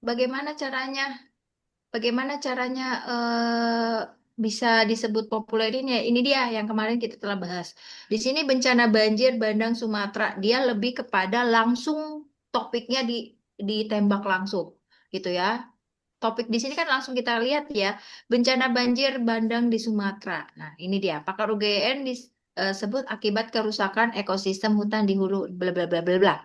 bagaimana caranya? Bagaimana caranya bisa disebut populer ini ya? Ini dia yang kemarin kita telah bahas. Di sini bencana banjir Bandang Sumatera, dia lebih kepada langsung topiknya ditembak langsung, gitu ya. Topik di sini kan langsung kita lihat ya, bencana banjir bandang di Sumatera. Nah, ini dia. Pakar UGN disebut akibat kerusakan ekosistem hutan di hulu bla bla bla bla bla.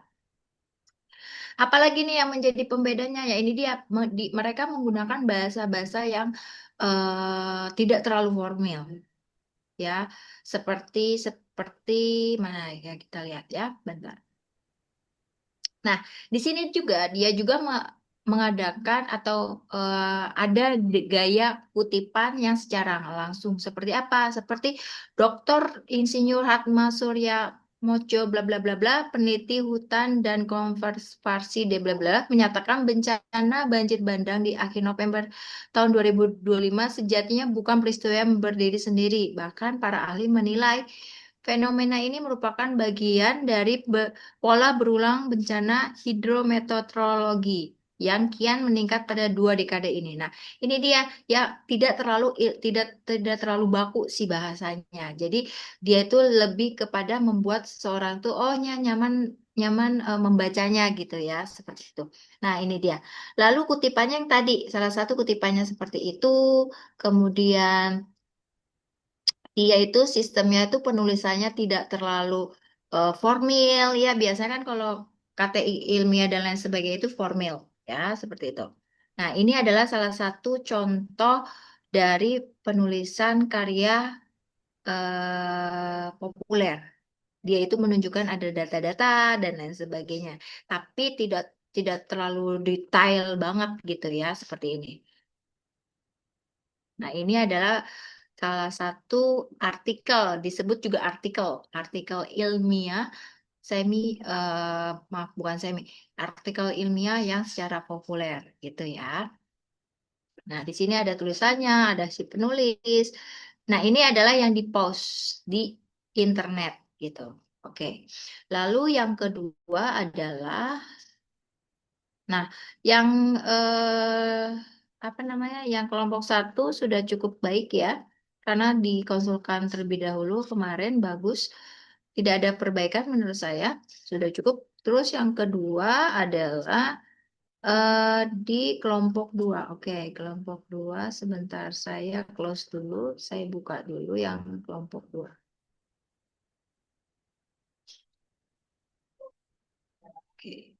Apalagi nih yang menjadi pembedanya ya ini dia mereka menggunakan bahasa-bahasa yang tidak terlalu formal ya, seperti seperti mana ya kita lihat ya, bentar. Nah, di sini juga dia juga mengadakan atau ada gaya kutipan yang secara langsung seperti apa? Seperti Dr. Insinyur Hatma Surya Mojo bla bla bla bla, peneliti hutan dan konservasi de bla bla menyatakan bencana banjir bandang di akhir November tahun 2025 sejatinya bukan peristiwa yang berdiri sendiri. Bahkan para ahli menilai fenomena ini merupakan bagian dari pola berulang bencana hidrometeorologi yang kian meningkat pada 2 dekade ini. Nah, ini dia ya, tidak terlalu baku sih bahasanya. Jadi dia itu lebih kepada membuat seseorang tuh nyaman nyaman membacanya gitu ya, seperti itu. Nah, ini dia. Lalu kutipannya yang tadi, salah satu kutipannya seperti itu. Kemudian dia itu sistemnya itu penulisannya tidak terlalu formal ya, biasanya kan kalau KTI ilmiah dan lain sebagainya itu formal ya, seperti itu. Nah, ini adalah salah satu contoh dari penulisan karya populer. Dia itu menunjukkan ada data-data dan lain sebagainya, tapi tidak tidak terlalu detail banget gitu ya, seperti ini. Nah, ini adalah salah satu artikel, disebut juga artikel ilmiah semi, maaf bukan semi, artikel ilmiah yang secara populer gitu ya. Nah, di sini ada tulisannya, ada si penulis. Nah, ini adalah yang dipost di internet gitu. Oke. Lalu yang kedua adalah, nah, yang apa namanya, yang kelompok satu sudah cukup baik ya, karena dikonsulkan terlebih dahulu kemarin bagus, tidak ada perbaikan menurut saya, sudah cukup. Terus yang kedua adalah di kelompok dua. Oke, kelompok dua. Sebentar saya close dulu, saya buka dulu yang kelompok dua. Oke.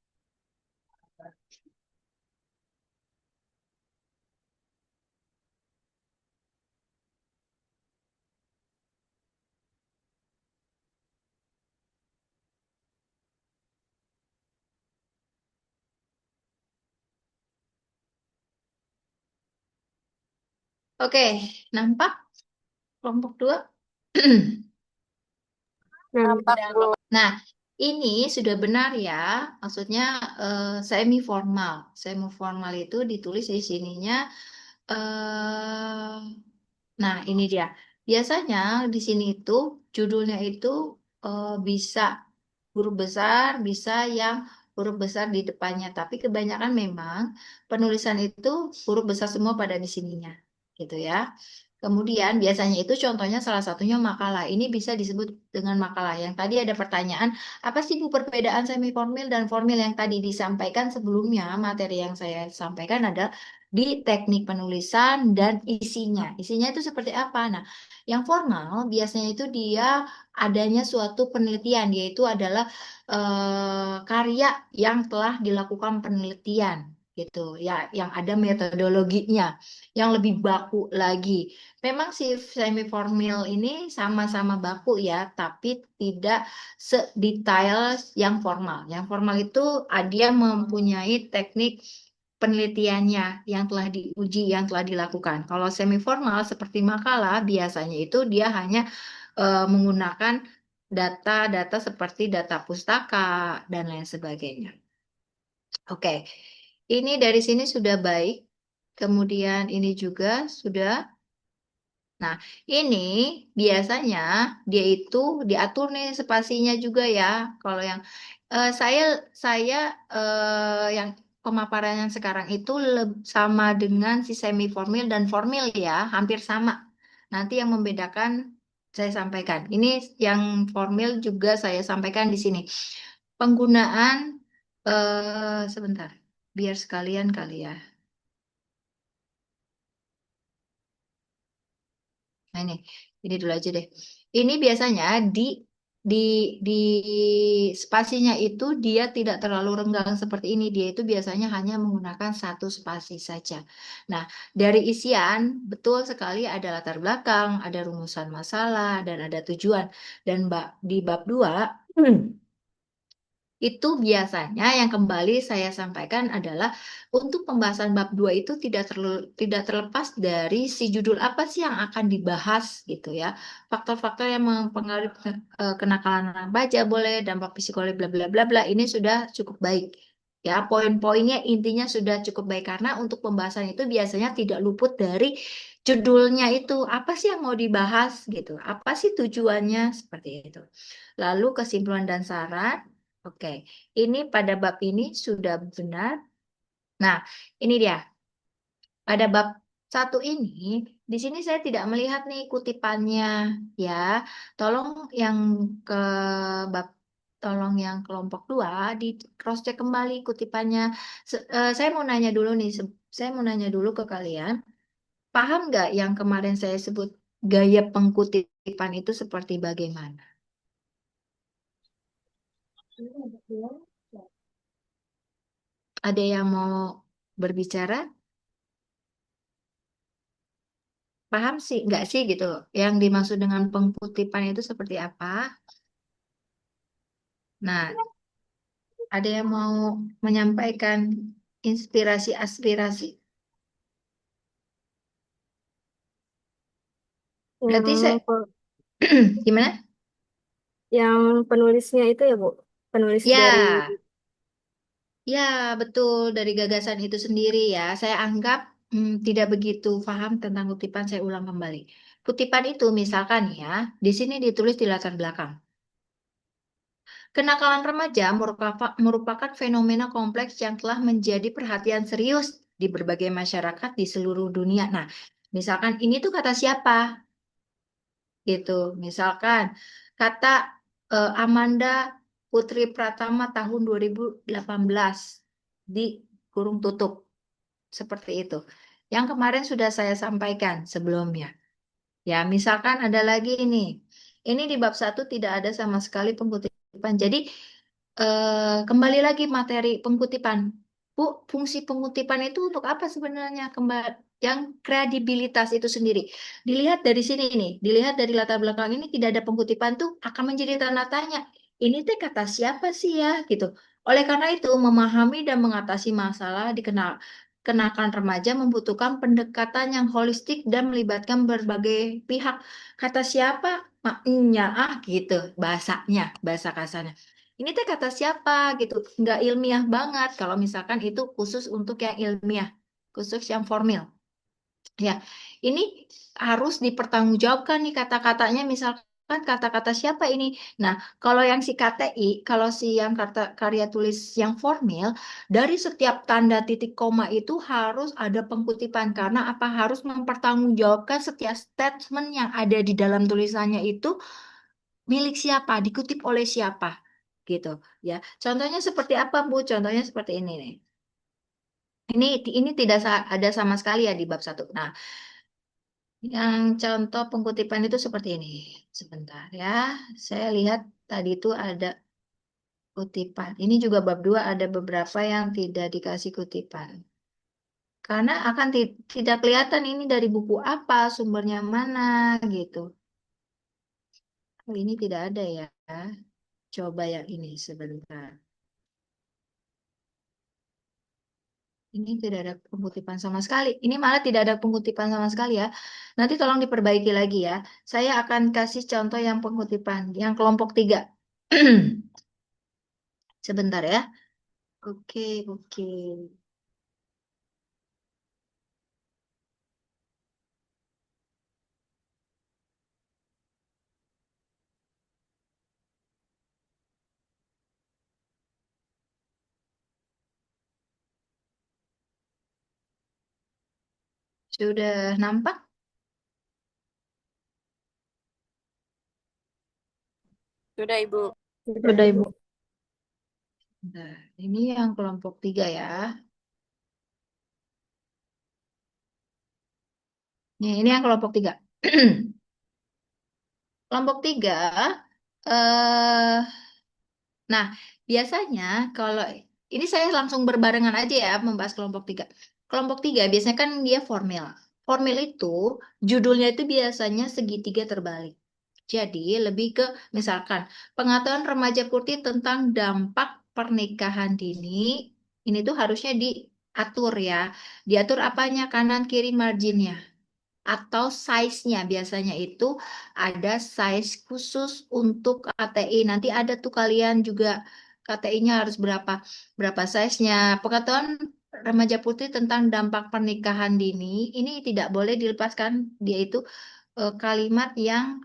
Oke, nampak kelompok dua. Nampak Bu. Nah, ini sudah benar ya, maksudnya semi formal. Semi formal itu ditulis di sininya. eh nah, ini dia. Biasanya di sini itu judulnya itu bisa huruf besar, bisa yang huruf besar di depannya. Tapi kebanyakan memang penulisan itu huruf besar semua pada di sininya, gitu ya. Kemudian biasanya itu contohnya salah satunya makalah. Ini bisa disebut dengan makalah. Yang tadi ada pertanyaan, apa sih Bu perbedaan semi formal dan formal yang tadi disampaikan sebelumnya? Materi yang saya sampaikan ada di teknik penulisan dan isinya. Isinya itu seperti apa? Nah, yang formal biasanya itu dia adanya suatu penelitian, yaitu adalah karya yang telah dilakukan penelitian gitu ya, yang ada metodologinya, yang lebih baku lagi. Memang si semi formal ini sama-sama baku ya, tapi tidak sedetail yang formal. Yang formal itu dia mempunyai teknik penelitiannya yang telah diuji, yang telah dilakukan. Kalau semi formal seperti makalah, biasanya itu dia hanya menggunakan data-data seperti data pustaka dan lain sebagainya. Oke, ini dari sini sudah baik. Kemudian ini juga sudah. Nah, ini biasanya dia itu diatur nih spasinya juga ya. Kalau yang saya yang pemaparan yang sekarang itu sama dengan si semi formal dan formal ya, hampir sama. Nanti yang membedakan saya sampaikan. Ini yang formal juga saya sampaikan di sini. Penggunaan sebentar, biar sekalian kali ya. Nah ini dulu aja deh. Ini biasanya di di spasinya itu dia tidak terlalu renggang seperti ini. Dia itu biasanya hanya menggunakan satu spasi saja. Nah, dari isian betul sekali ada latar belakang, ada rumusan masalah, dan ada tujuan. Dan di bab 2 itu biasanya yang kembali saya sampaikan adalah untuk pembahasan bab 2 itu tidak terlepas dari si judul apa sih yang akan dibahas gitu ya. Faktor-faktor yang mempengaruhi kenakalan anak baca boleh, dampak psikologis bla bla bla bla ini sudah cukup baik. Ya, poin-poinnya intinya sudah cukup baik karena untuk pembahasan itu biasanya tidak luput dari judulnya itu. Apa sih yang mau dibahas gitu? Apa sih tujuannya seperti itu. Lalu kesimpulan dan saran. Oke, ini pada bab ini sudah benar. Nah, ini dia. Pada bab 1 ini, di sini saya tidak melihat nih kutipannya, ya. Tolong yang ke bab, tolong yang kelompok 2 di cross check kembali kutipannya. Saya mau nanya dulu nih, saya mau nanya dulu ke kalian, paham nggak yang kemarin saya sebut gaya pengkutipan itu seperti bagaimana? Ada yang mau berbicara? Paham sih, nggak sih gitu. Yang dimaksud dengan pengkutipan itu seperti apa? Nah, ada yang mau menyampaikan inspirasi aspirasi. Berarti saya Yang pe- gimana? yang penulisnya itu ya Bu, penulis dari Ya, ya betul dari gagasan itu sendiri ya. Saya anggap tidak begitu paham tentang kutipan. Saya ulang kembali. Kutipan itu misalkan ya, di sini ditulis di latar belakang. Kenakalan remaja merupakan fenomena kompleks yang telah menjadi perhatian serius di berbagai masyarakat di seluruh dunia. Nah, misalkan ini tuh kata siapa? Gitu. Misalkan kata Amanda Putri Pratama tahun 2018 di kurung tutup. Seperti itu. Yang kemarin sudah saya sampaikan sebelumnya. Ya, misalkan ada lagi ini. Ini di bab 1 tidak ada sama sekali pengkutipan. Jadi kembali lagi materi pengkutipan. Bu, fungsi pengutipan itu untuk apa sebenarnya? Yang kredibilitas itu sendiri. Dilihat dari sini nih, dilihat dari latar belakang ini tidak ada pengkutipan tuh akan menjadi tanda tanya. Ini teh kata siapa sih ya gitu. Oleh karena itu, memahami dan mengatasi masalah dikenal kenakan remaja membutuhkan pendekatan yang holistik dan melibatkan berbagai pihak. Kata siapa? Maknya gitu bahasanya, bahasa kasarnya. Ini teh kata siapa gitu, nggak ilmiah banget. Kalau misalkan itu khusus untuk yang ilmiah, khusus yang formal. Ya, ini harus dipertanggungjawabkan nih kata-katanya. Misalkan kata-kata siapa ini? Nah, kalau yang si KTI, kalau si yang kata karya tulis yang formal, dari setiap tanda titik koma itu harus ada pengkutipan karena apa? Harus mempertanggungjawabkan setiap statement yang ada di dalam tulisannya itu milik siapa, dikutip oleh siapa, gitu ya. Contohnya seperti apa, Bu? Contohnya seperti ini nih. Ini tidak ada sama sekali ya di bab 1. Nah, yang contoh pengkutipan itu seperti ini. Sebentar ya. Saya lihat tadi itu ada kutipan. Ini juga bab 2 ada beberapa yang tidak dikasih kutipan. Karena akan tidak kelihatan ini dari buku apa, sumbernya mana gitu. Oh, ini tidak ada ya. Coba yang ini sebentar. Ini tidak ada pengutipan sama sekali. Ini malah tidak ada pengutipan sama sekali ya. Nanti tolong diperbaiki lagi ya. Saya akan kasih contoh yang pengutipan. Yang kelompok 3. Sebentar ya. Oke, oke. Sudah nampak? Sudah, Ibu. Sudah, Sudah, Ibu. Ibu. Nah, ini yang kelompok 3 ya. Ini yang kelompok 3. Kelompok 3, eh, nah biasanya kalau ini saya langsung berbarengan aja ya membahas kelompok 3. Kelompok 3 biasanya kan dia formil. Formil itu judulnya itu biasanya segitiga terbalik. Jadi lebih ke misalkan pengetahuan remaja putih tentang dampak pernikahan dini ini tuh harusnya diatur ya. Diatur apanya? Kanan kiri marginnya atau size-nya biasanya itu ada size khusus untuk KTI. Nanti ada tuh kalian juga KTI-nya harus berapa berapa size-nya. Pengetahuan remaja putih tentang dampak pernikahan dini ini tidak boleh dilepaskan. Dia itu kalimat yang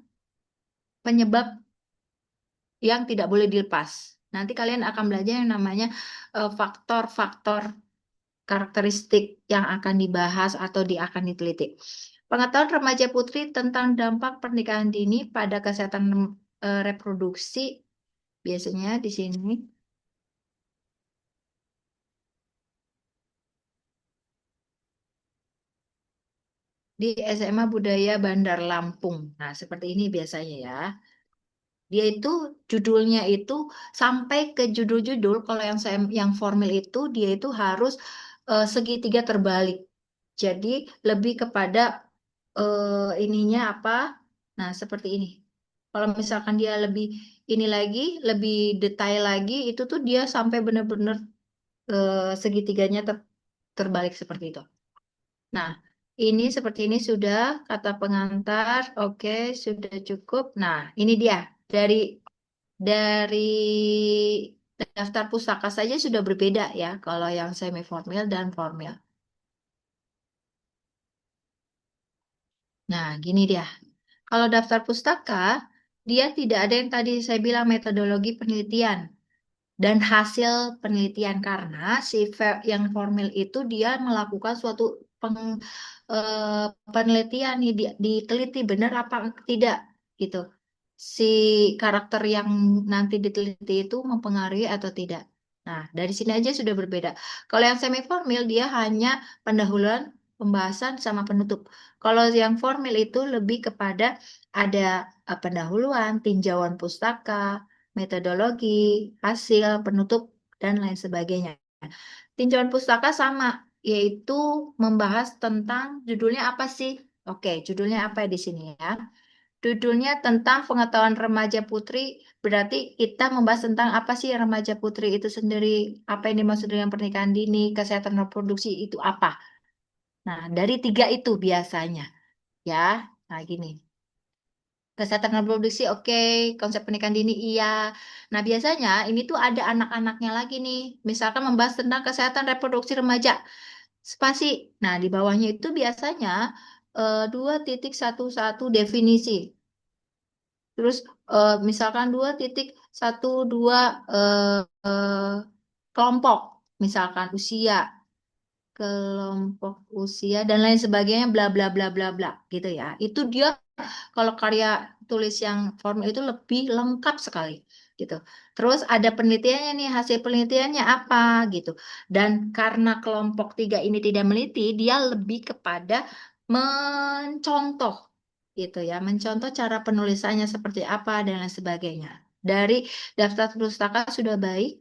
penyebab yang tidak boleh dilepas. Nanti kalian akan belajar yang namanya faktor-faktor karakteristik yang akan dibahas atau akan diteliti. Pengetahuan remaja putri tentang dampak pernikahan dini pada kesehatan reproduksi biasanya di sini di SMA Budaya Bandar Lampung. Nah, seperti ini biasanya ya. Dia itu judulnya itu sampai ke judul-judul kalau yang formal itu dia itu harus segitiga terbalik. Jadi lebih kepada ininya apa? Nah, seperti ini. Kalau misalkan dia lebih ini lagi, lebih detail lagi, itu tuh dia sampai benar-benar segitiganya terbalik seperti itu. Nah, ini seperti ini sudah kata pengantar. Oke, sudah cukup. Nah, ini dia dari daftar pustaka saja sudah berbeda ya kalau yang semi formal dan formal. Nah, gini dia. Kalau daftar pustaka, dia tidak ada yang tadi saya bilang metodologi penelitian dan hasil penelitian karena si yang formal itu dia melakukan suatu penelitian nih, diteliti benar apa tidak gitu. Si karakter yang nanti diteliti itu mempengaruhi atau tidak. Nah, dari sini aja sudah berbeda. Kalau yang semi formal dia hanya pendahuluan, pembahasan sama penutup. Kalau yang formal itu lebih kepada ada pendahuluan, tinjauan pustaka, metodologi, hasil, penutup, dan lain sebagainya. Tinjauan pustaka sama, yaitu membahas tentang judulnya apa sih? Oke, judulnya apa di sini ya? Judulnya tentang pengetahuan remaja putri, berarti kita membahas tentang apa sih remaja putri itu sendiri, apa yang dimaksud dengan pernikahan dini, kesehatan reproduksi itu apa. Nah, dari 3 itu biasanya ya. Nah, gini. Kesehatan reproduksi oke, konsep pernikahan dini iya. Nah, biasanya ini tuh ada anak-anaknya lagi nih. Misalkan membahas tentang kesehatan reproduksi remaja. Spasi. Nah, di bawahnya itu biasanya 2.11 definisi. Terus misalkan 2.12 kelompok, misalkan usia, kelompok usia dan lain sebagainya, bla bla bla bla bla, gitu ya. Itu dia kalau karya tulis yang formal itu lebih lengkap sekali gitu. Terus ada penelitiannya nih, hasil penelitiannya apa gitu. Dan karena kelompok 3 ini tidak meneliti, dia lebih kepada mencontoh gitu ya, mencontoh cara penulisannya seperti apa dan lain sebagainya. Dari daftar pustaka sudah baik.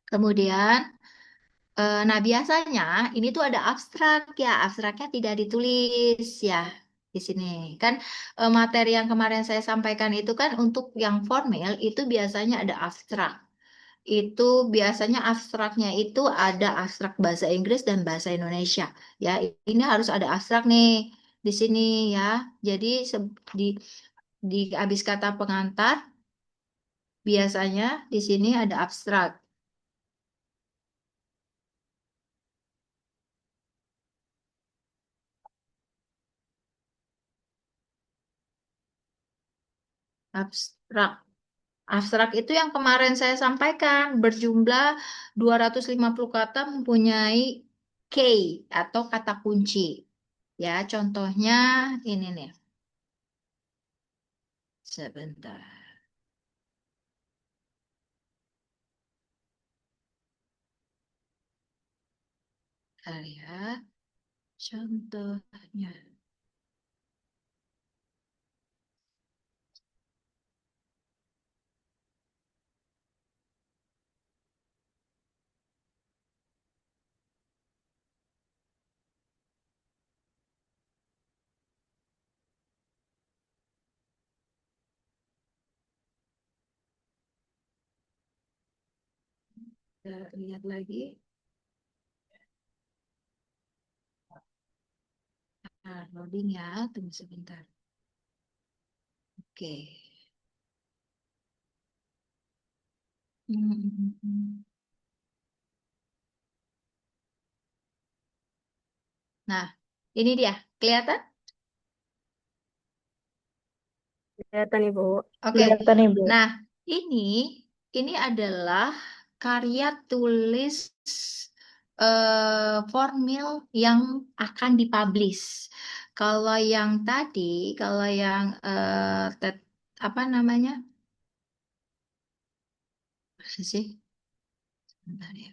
Kemudian nah, biasanya ini tuh ada abstrak ya, abstraknya tidak ditulis ya di sini. Kan materi yang kemarin saya sampaikan itu kan untuk yang formal itu biasanya ada abstrak. Itu biasanya abstraknya itu ada abstrak bahasa Inggris dan bahasa Indonesia. Ya, ini harus ada abstrak nih di sini ya. Jadi di habis kata pengantar biasanya di sini ada abstrak. Abstrak. Abstrak itu yang kemarin saya sampaikan berjumlah 250 kata mempunyai key atau kata kunci. Ya, contohnya ini nih. Sebentar. Ya, contohnya. Kita lihat lagi. Nah, loading ya, tunggu sebentar. Oke. Hmm. Nah, ini dia. Kelihatan? Kelihatan Ibu. Oke. Kelihatan Ibu. Nah, ini ini adalah karya tulis formil yang akan dipublish. Kalau yang tadi, kalau yang apa namanya? Apa sih? Sebentar ya.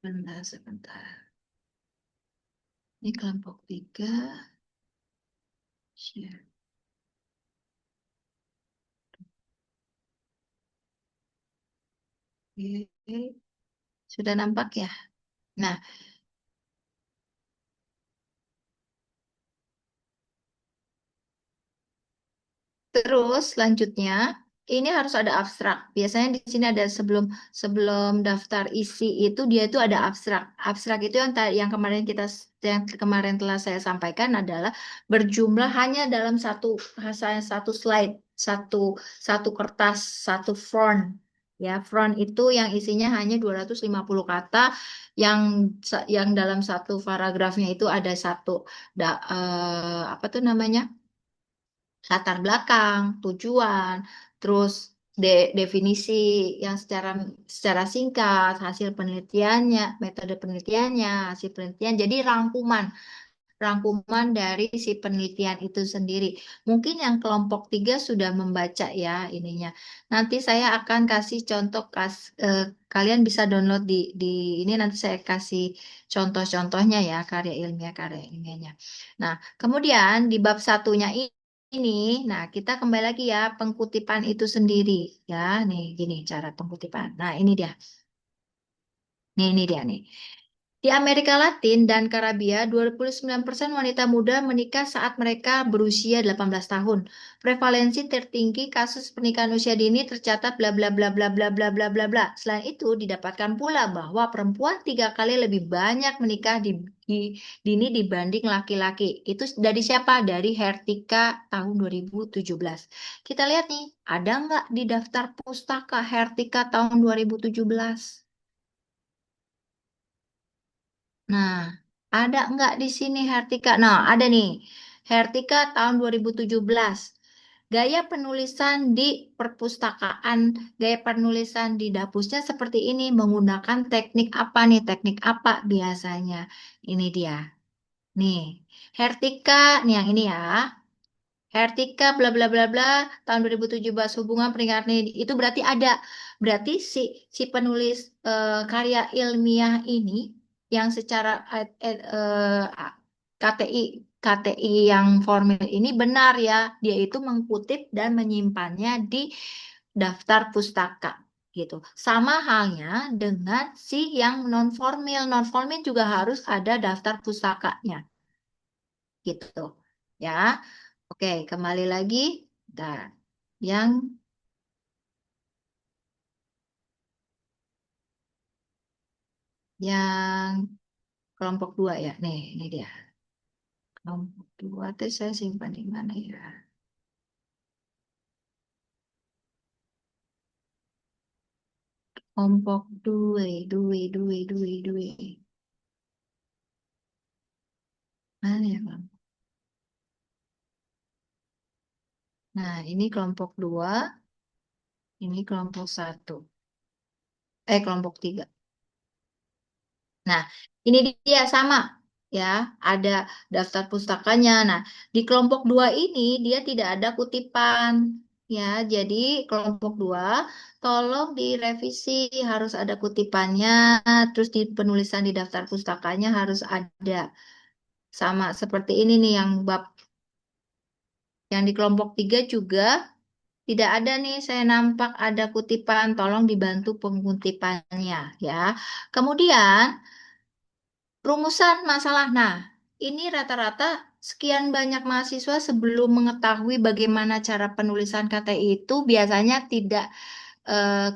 Sebentar, sebentar. Ini kelompok 3. Share. Oke. Sudah nampak ya? Nah, terus selanjutnya ini harus ada abstrak. Biasanya di sini ada sebelum sebelum daftar isi itu dia itu ada abstrak. Abstrak itu yang kemarin yang kemarin telah saya sampaikan adalah berjumlah hanya dalam satu slide, satu satu kertas, satu front. Ya, front itu yang isinya hanya 250 kata yang yang dalam satu paragrafnya itu ada apa tuh namanya? Latar belakang, tujuan, terus definisi yang secara singkat, hasil penelitiannya, metode penelitiannya, hasil penelitian. Jadi rangkuman dari si penelitian itu sendiri. Mungkin yang kelompok 3 sudah membaca ya ininya. Nanti saya akan kasih contoh kalian bisa download di ini nanti saya kasih contoh-contohnya ya karya ilmiahnya. Nah, kemudian di bab satunya ini, nah kita kembali lagi ya pengkutipan itu sendiri ya. Nih gini cara pengkutipan. Nah, ini dia. Ini dia nih. Di Amerika Latin dan Karibia, 29% wanita muda menikah saat mereka berusia 18 tahun. Prevalensi tertinggi kasus pernikahan usia dini tercatat bla bla bla bla bla bla bla bla bla. Selain itu, didapatkan pula bahwa perempuan 3 kali lebih banyak menikah dini dibanding laki-laki. Itu dari siapa? Dari Hertika tahun 2017. Kita lihat nih, ada nggak di daftar pustaka Hertika tahun 2017? Nah, ada nggak di sini Hertika? Nah, ada nih. Hertika tahun 2017. Gaya penulisan di perpustakaan, gaya penulisan di dapusnya seperti ini. Menggunakan teknik apa nih? Teknik apa biasanya? Ini dia. Nih, Hertika, nih yang ini ya. Hertika bla bla bla bla tahun 2017 hubungan pernikahan ini itu berarti si penulis karya ilmiah ini yang secara KTI KTI yang formal ini benar ya dia itu mengkutip dan menyimpannya di daftar pustaka gitu. Sama halnya dengan si yang non formal. Non formal juga harus ada daftar pustakanya gitu ya. Oke, kembali lagi. Nah, yang yang kelompok 2 ya. Nih, ini dia. Kelompok 2 teh saya simpan di mana ya? Kelompok 2, 2, 2, 2, 2. Mana ya, Bang? Nah, ini kelompok 2, ini kelompok 1. Kelompok 3. Nah, ini dia sama ya, ada daftar pustakanya. Nah, di kelompok 2 ini dia tidak ada kutipan ya. Jadi kelompok 2 tolong direvisi, harus ada kutipannya, terus di penulisan di daftar pustakanya harus ada. Sama seperti ini nih yang di kelompok 3 juga tidak ada nih, saya nampak ada kutipan, tolong dibantu pengutipannya ya. Kemudian rumusan masalah. Nah, ini rata-rata sekian banyak mahasiswa sebelum mengetahui bagaimana cara penulisan KTI itu biasanya tidak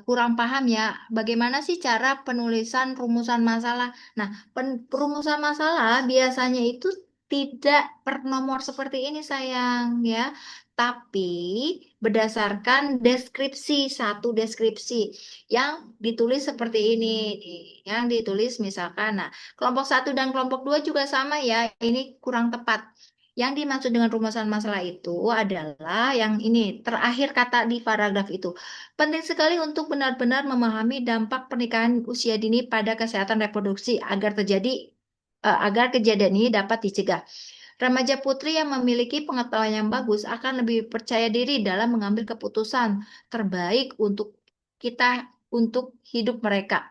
kurang paham ya. Bagaimana sih cara penulisan rumusan masalah? Nah, rumusan masalah biasanya itu tidak per nomor seperti ini sayang ya, tapi berdasarkan deskripsi, satu deskripsi yang ditulis seperti ini nih. Yang ditulis misalkan, nah kelompok 1 dan kelompok 2 juga sama ya, ini kurang tepat. Yang dimaksud dengan rumusan masalah itu adalah yang ini, terakhir kata di paragraf itu. Penting sekali untuk benar-benar memahami dampak pernikahan usia dini pada kesehatan reproduksi agar kejadian ini dapat dicegah. Remaja putri yang memiliki pengetahuan yang bagus akan lebih percaya diri dalam mengambil keputusan terbaik untuk hidup mereka.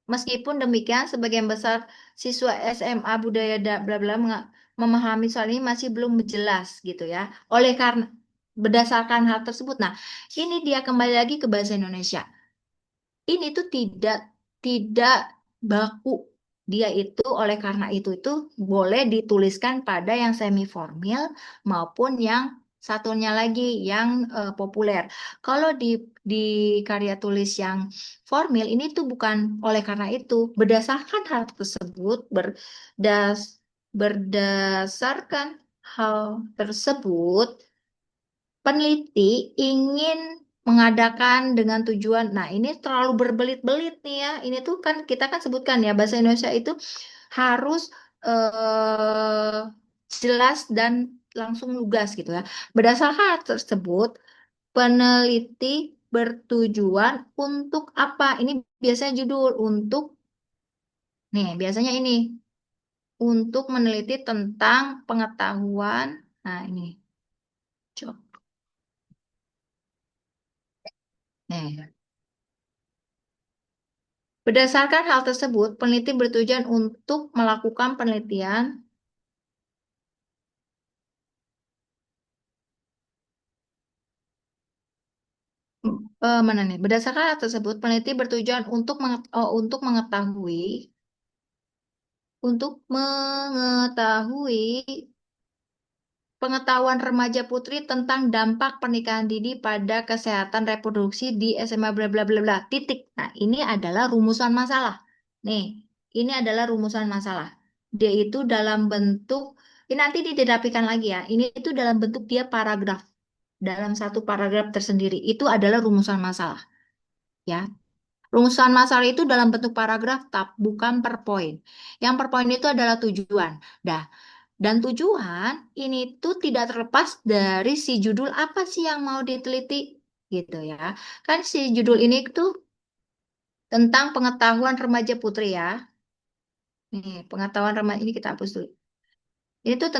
Meskipun demikian, sebagian besar siswa SMA budaya bla bla memahami soal ini masih belum jelas gitu ya. Oleh karena berdasarkan hal tersebut, nah ini dia kembali lagi ke bahasa Indonesia. Ini tuh tidak baku. Dia itu oleh karena itu boleh dituliskan pada yang semi formal maupun yang satunya lagi yang populer. Kalau di karya tulis yang formal ini tuh bukan oleh karena itu. Berdasarkan hal tersebut berdasarkan hal tersebut peneliti ingin mengadakan dengan tujuan, nah ini terlalu berbelit-belit nih ya. Ini tuh kan kita kan sebutkan ya bahasa Indonesia itu harus eh, jelas dan langsung lugas gitu ya. Berdasarkan hal tersebut, peneliti bertujuan untuk apa? Ini biasanya judul untuk, nih biasanya ini untuk meneliti tentang pengetahuan. Nah ini, coba. Nih. Berdasarkan hal tersebut, peneliti bertujuan untuk melakukan penelitian mana nih? Berdasarkan hal tersebut, peneliti bertujuan untuk mengetahui pengetahuan remaja putri tentang dampak pernikahan dini pada kesehatan reproduksi di SMA bla bla bla bla. Titik. Nah, ini adalah rumusan masalah. Nih, ini adalah rumusan masalah. Dia itu dalam bentuk ini nanti diderapikan lagi ya. Ini itu dalam bentuk dia paragraf. Dalam satu paragraf tersendiri. Itu adalah rumusan masalah, ya. Rumusan masalah itu dalam bentuk paragraf, bukan per poin. Yang per poin itu adalah tujuan. Dah, dan tujuan ini tuh tidak terlepas dari si judul apa sih yang mau diteliti gitu ya. Kan si judul ini tuh tentang pengetahuan remaja putri ya. Nih, pengetahuan remaja ini kita hapus dulu. Ini tuh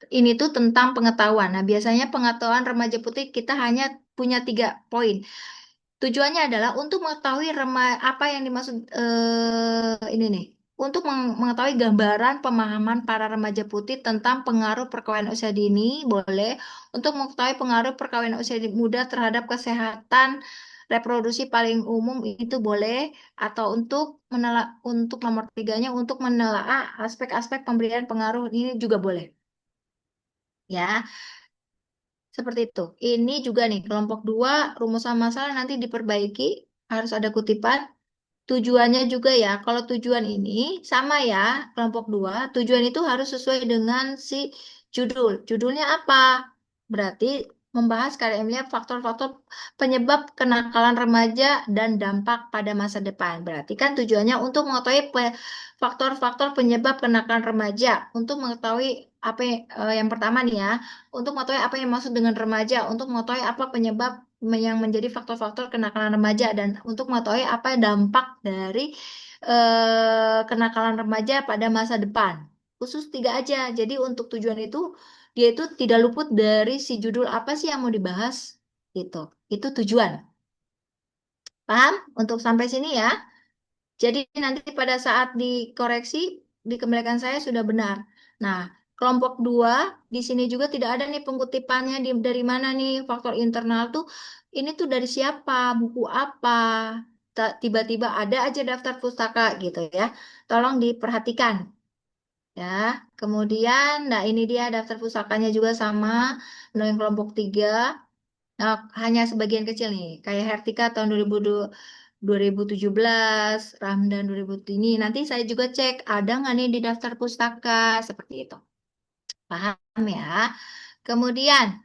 ini tuh tentang pengetahuan. Nah, biasanya pengetahuan remaja putri kita hanya punya 3 poin. Tujuannya adalah untuk mengetahui apa yang dimaksud ini nih. Untuk mengetahui gambaran pemahaman para remaja putih tentang pengaruh perkawinan usia dini, boleh. Untuk mengetahui pengaruh perkawinan usia muda terhadap kesehatan reproduksi paling umum itu boleh. Atau untuk nomor 3-nya untuk menelaah aspek-aspek pemberian pengaruh ini juga boleh. Ya, seperti itu. Ini juga nih, kelompok 2 rumusan masalah nanti diperbaiki, harus ada kutipan. Tujuannya juga ya, kalau tujuan ini sama ya, kelompok 2 tujuan itu harus sesuai dengan si judul. Judulnya apa? Berarti membahas karya ilmiah faktor-faktor penyebab kenakalan remaja dan dampak pada masa depan. Berarti kan tujuannya untuk mengetahui faktor-faktor penyebab kenakalan remaja, untuk mengetahui apa yang pertama nih ya, untuk mengetahui apa yang maksud dengan remaja, untuk mengetahui apa penyebab yang menjadi faktor-faktor kenakalan remaja, dan untuk mengetahui apa dampak dari kenakalan remaja pada masa depan. Khusus tiga aja. Jadi untuk tujuan itu dia itu tidak luput dari si judul apa sih yang mau dibahas gitu. Itu tujuan. Paham? Untuk sampai sini ya. Jadi nanti pada saat dikoreksi, dikembalikan saya sudah benar. Nah, kelompok 2 di sini juga tidak ada nih pengutipannya dari mana nih faktor internal tuh. Ini tuh dari siapa, buku apa. Tiba-tiba ada aja daftar pustaka gitu ya. Tolong diperhatikan ya. Kemudian, nah ini dia daftar pusakanya juga sama. Nah, yang kelompok 3. Nah, hanya sebagian kecil nih. Kayak Hertika tahun 2017, Ramdan 2000 ini. Nanti saya juga cek ada nggak nih di daftar pustaka seperti itu. Paham ya? Kemudian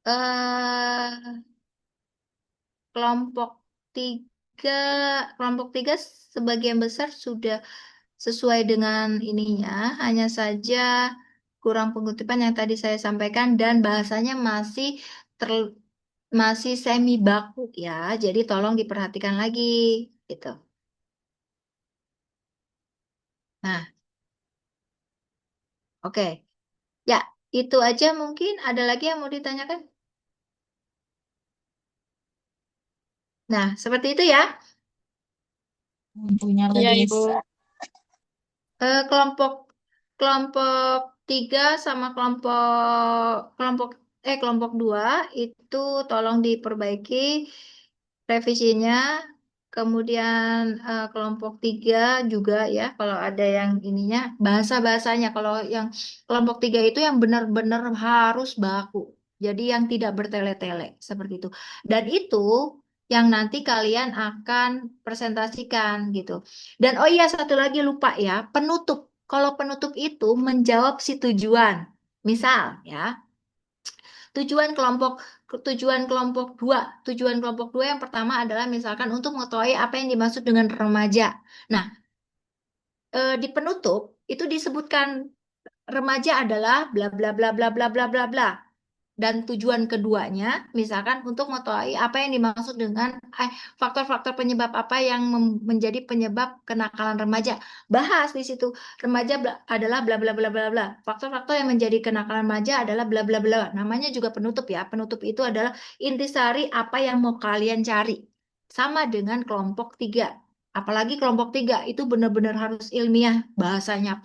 eh kelompok 3, kelompok 3 sebagian besar sudah sesuai dengan ininya, hanya saja kurang pengutipan yang tadi saya sampaikan dan bahasanya ter, masih semi baku ya. Jadi tolong diperhatikan lagi gitu. Nah, oke. Ya, itu aja mungkin. Ada lagi yang mau ditanyakan? Nah, seperti itu ya. Punya Iya, lagi. Ibu. Kelompok kelompok 3 sama kelompok kelompok kelompok 2 itu tolong diperbaiki revisinya. Kemudian kelompok 3 juga ya, kalau ada yang ininya bahasa-bahasanya. Kalau yang kelompok 3 itu yang benar-benar harus baku. Jadi yang tidak bertele-tele seperti itu. Dan itu yang nanti kalian akan presentasikan gitu. Dan oh iya satu lagi lupa ya, penutup. Kalau penutup itu menjawab si tujuan. Misal ya, tujuan kelompok tujuan kelompok 2, tujuan kelompok 2 yang pertama adalah misalkan untuk mengetahui apa yang dimaksud dengan remaja. Nah, di penutup itu disebutkan remaja adalah bla bla bla bla bla bla bla bla. Dan tujuan keduanya, misalkan untuk mengetahui apa yang dimaksud dengan faktor-faktor penyebab apa yang menjadi penyebab kenakalan remaja. Bahas di situ. Remaja adalah bla bla bla bla bla. Faktor-faktor yang menjadi kenakalan remaja adalah bla bla bla. Namanya juga penutup ya. Penutup itu adalah intisari apa yang mau kalian cari. Sama dengan kelompok 3. Apalagi kelompok 3 itu benar-benar harus ilmiah bahasanya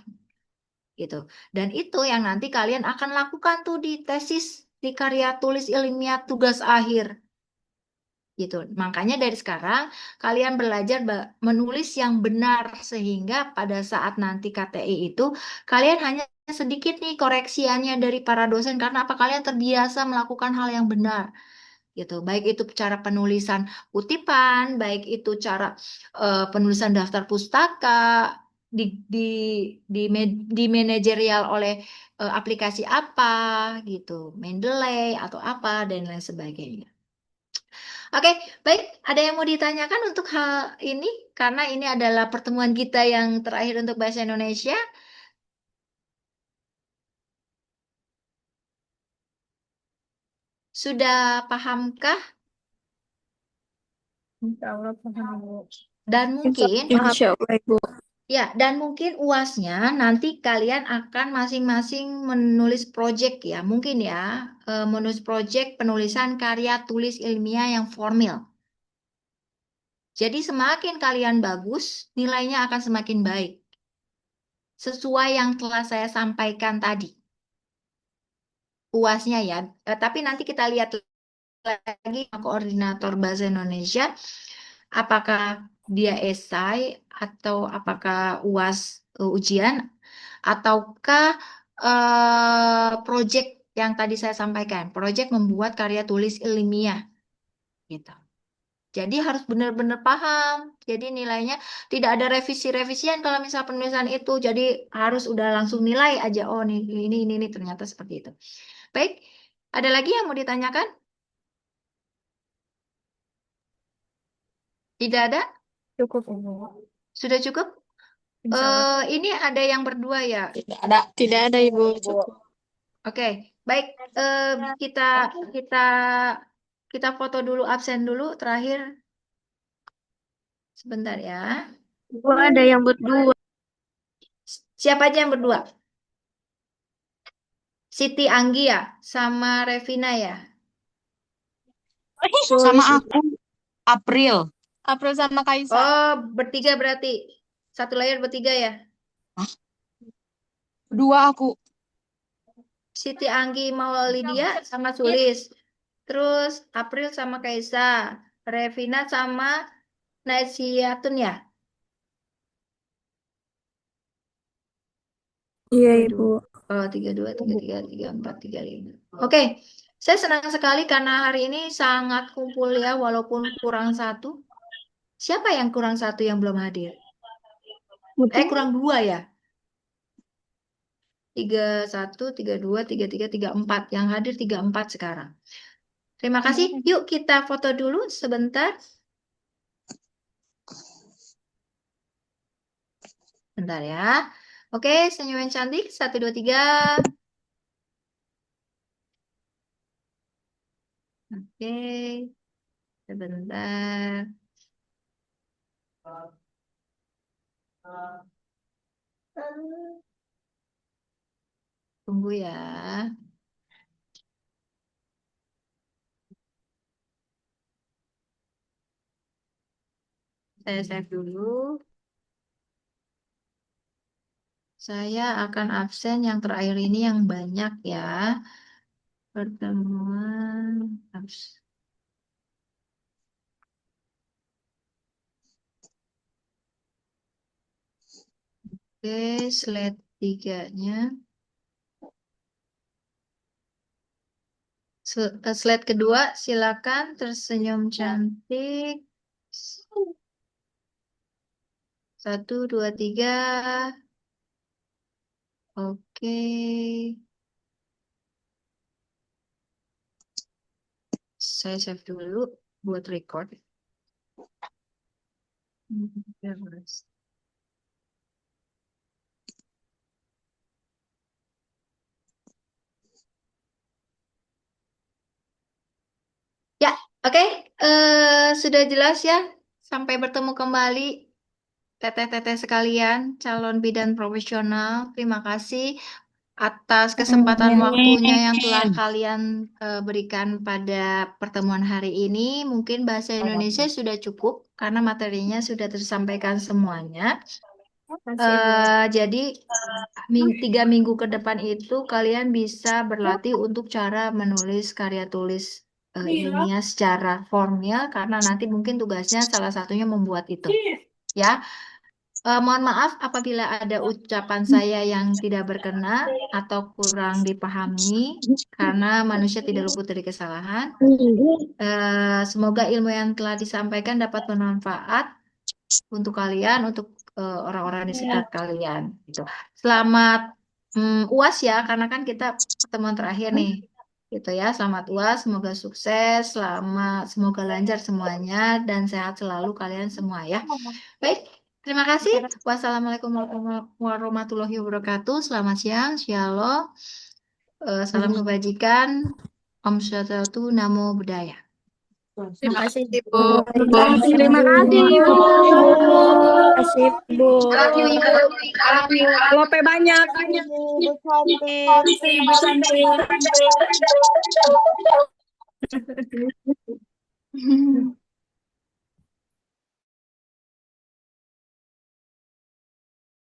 gitu. Dan itu yang nanti kalian akan lakukan tuh di tesis, di karya tulis ilmiah tugas akhir gitu. Makanya dari sekarang kalian belajar menulis yang benar sehingga pada saat nanti KTI itu kalian hanya sedikit nih koreksiannya dari para dosen karena apa kalian terbiasa melakukan hal yang benar gitu. Baik itu cara penulisan kutipan, baik itu cara penulisan daftar pustaka di di di manajerial oleh aplikasi apa gitu, Mendeley atau apa dan lain sebagainya. Oke, baik. Ada yang mau ditanyakan untuk hal ini? Karena ini adalah pertemuan kita yang terakhir untuk bahasa Indonesia. Sudah pahamkah? Insya Allah paham, Bu. Dan mungkin Insya Allah, Ibu. ya, dan mungkin UASnya nanti kalian akan masing-masing menulis project ya, mungkin ya, menulis project penulisan karya tulis ilmiah yang formal. Jadi semakin kalian bagus, nilainya akan semakin baik. Sesuai yang telah saya sampaikan tadi. UASnya ya, tapi nanti kita lihat lagi koordinator bahasa Indonesia, apakah dia esai atau apakah UAS ujian ataukah project yang tadi saya sampaikan, project membuat karya tulis ilmiah gitu. Jadi harus benar-benar paham. Jadi nilainya tidak ada revisi-revisian kalau misal penulisan itu. Jadi harus udah langsung nilai aja. Oh ini ternyata seperti itu. Baik, Ada lagi yang mau ditanyakan? Tidak ada? Cukup, Ibu. Sudah cukup? Insya Allah. Ini ada yang berdua ya. Tidak ada Ibu. Cukup. Oke, baik. Kita kita kita foto dulu absen dulu terakhir. Sebentar ya. Ibu ada yang berdua. Siapa aja yang berdua? Siti Anggi ya, sama Revina ya. Sama aku, April. April sama Kaisa. Oh, bertiga berarti. Satu layar bertiga ya. Dua aku. Siti Anggi mau Lydia sama Sulis. Terus April sama Kaisa. Revina sama Naisiatun ya. Iya, Tiga Ibu. dua. Oh, 32, 33, 34, 35. Oke, saya senang sekali karena hari ini sangat kumpul ya, walaupun kurang satu. Siapa yang kurang satu yang belum hadir? Kurang dua ya. 31, 32, 33, 34. Yang hadir 34 sekarang. Terima kasih. Yuk kita foto dulu sebentar. Bentar ya. Oke, senyum yang cantik. 1, 2, 3. Oke, sebentar. Tunggu ya. Saya save dulu. Saya akan absen yang terakhir ini yang banyak ya. Pertemuan absen. Oke, slide 3-nya. Slide kedua, silakan tersenyum cantik. 1, 2, 3. Oke. Saya save dulu buat record. Ya, oke. Sudah jelas ya. Sampai bertemu kembali. Teteh-teteh sekalian, calon bidan profesional, terima kasih atas kesempatan waktunya yang telah kalian berikan pada pertemuan hari ini. Mungkin bahasa Indonesia sudah cukup karena materinya sudah tersampaikan semuanya. Jadi 3 minggu ke depan itu kalian bisa berlatih untuk cara menulis karya tulis ilmiah secara formil karena nanti mungkin tugasnya salah satunya membuat itu. Ya. Mohon maaf apabila ada ucapan saya yang tidak berkenan atau kurang dipahami, karena manusia tidak luput dari kesalahan. Semoga ilmu yang telah disampaikan dapat bermanfaat untuk kalian, untuk orang-orang di sekitar kalian. Gitu. Selamat UAS ya, karena kan kita pertemuan terakhir nih. Gitu ya, selamat UAS, semoga sukses, semoga lancar semuanya, dan sehat selalu kalian semua ya. Baik. Terima kasih. Wassalamualaikum warahmatullahi wabarakatuh. Selamat siang. Shalom. Salam kebajikan. Om Swastiastu. Namo Buddhaya. Terima kasih, Ibu. Terima kasih, Ibu. Terima kasih, Ibu. Lope banyak. Ibu cantik. Ibu cantik.